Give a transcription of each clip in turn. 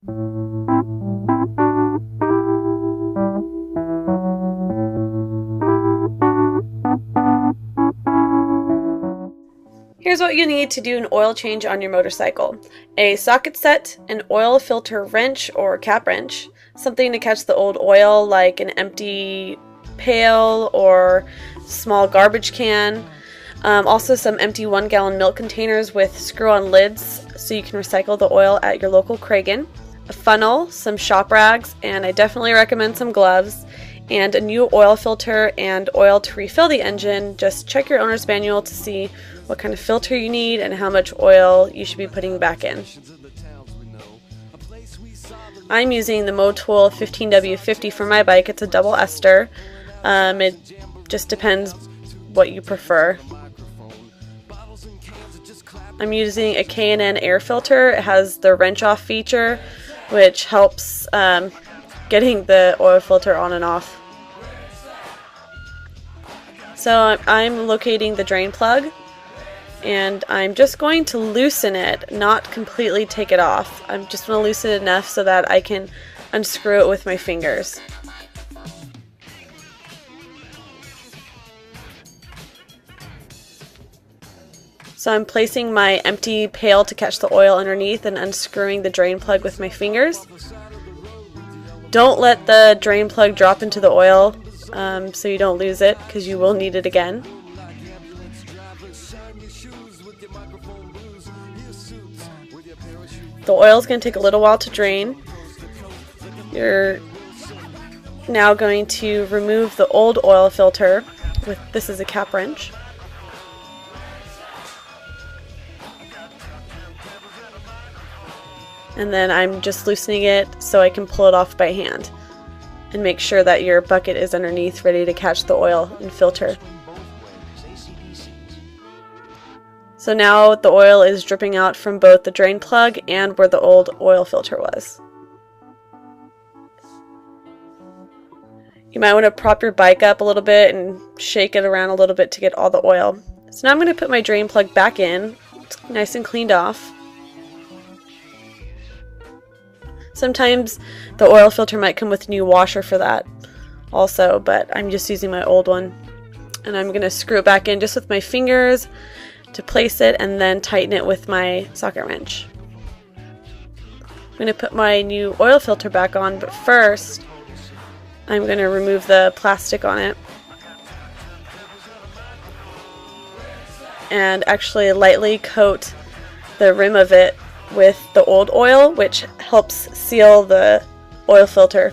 Here's what you need to do an oil change on your motorcycle. A socket set, an oil filter wrench or cap wrench, something to catch the old oil like an empty pail or small garbage can. Also some empty 1-gallon milk containers with screw-on lids so you can recycle the oil at your local Kragen. A funnel, some shop rags, and I definitely recommend some gloves, and a new oil filter and oil to refill the engine. Just check your owner's manual to see what kind of filter you need and how much oil you should be putting back in. I'm using the Motul 15W50 for my bike. It's a double ester. It just depends what you prefer. I'm using a K&N air filter. It has the wrench off feature, which helps getting the oil filter on and off. So I'm locating the drain plug, and I'm just going to loosen it, not completely take it off. I'm just going to loosen it enough so that I can unscrew it with my fingers. So I'm placing my empty pail to catch the oil underneath and unscrewing the drain plug with my fingers. Don't let the drain plug drop into the oil so you don't lose it, because you will need it again. The oil is going to take a little while to drain. You're now going to remove the old oil filter with, this is a cap wrench. And then I'm just loosening it so I can pull it off by hand. And make sure that your bucket is underneath, ready to catch the oil and filter. So now the oil is dripping out from both the drain plug and where the old oil filter was. You might want to prop your bike up a little bit and shake it around a little bit to get all the oil. So now I'm going to put my drain plug back in. It's nice and cleaned off. Sometimes the oil filter might come with a new washer for that also, but I'm just using my old one. And I'm going to screw it back in just with my fingers to place it and then tighten it with my socket wrench. I'm going to put my new oil filter back on, but first I'm going to remove the plastic on it and actually lightly coat the rim of it with the old oil, which helps seal the oil filter.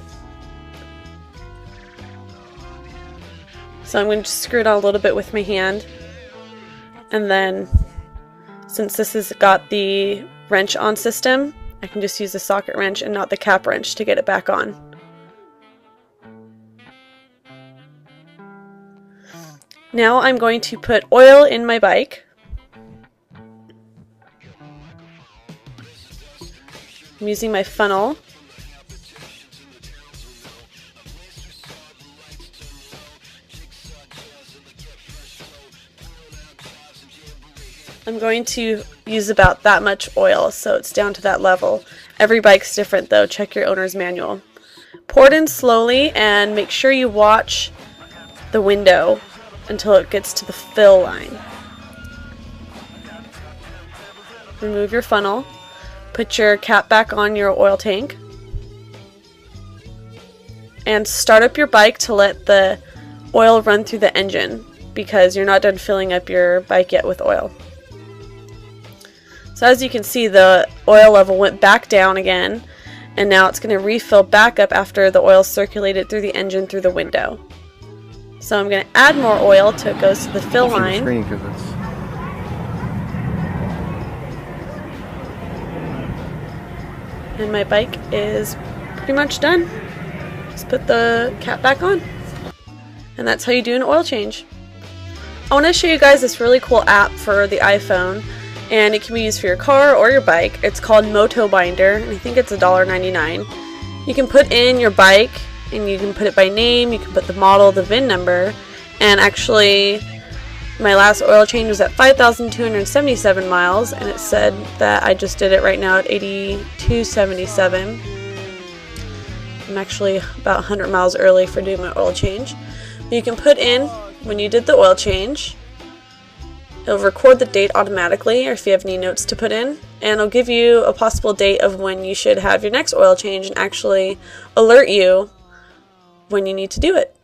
So I'm going to screw it on a little bit with my hand, and then since this has got the wrench on system, I can just use the socket wrench and not the cap wrench to get it back on. Now I'm going to put oil in my bike. I'm using my funnel. I'm going to use about that much oil, so it's down to that level. Every bike's different though, check your owner's manual. Pour it in slowly and make sure you watch the window until it gets to the fill line. Remove your funnel. Put your cap back on your oil tank and start up your bike to let the oil run through the engine, because you're not done filling up your bike yet with oil. So as you can see, the oil level went back down again, and now it's going to refill back up after the oil circulated through the engine through the window. So I'm going to add more oil till it goes to the fill line. And my bike is pretty much done. Just put the cap back on. And that's how you do an oil change. I want to show you guys this really cool app for the iPhone, and it can be used for your car or your bike. It's called Motobinder, and I think it's $1.99. You can put in your bike, and you can put it by name, you can put the model, the VIN number, and actually My last oil change was at 5,277 miles, and it said that I just did it right now at 8277. I'm actually about 100 miles early for doing my oil change. You can put in when you did the oil change. It'll record the date automatically, or if you have any notes to put in, and it'll give you a possible date of when you should have your next oil change and actually alert you when you need to do it.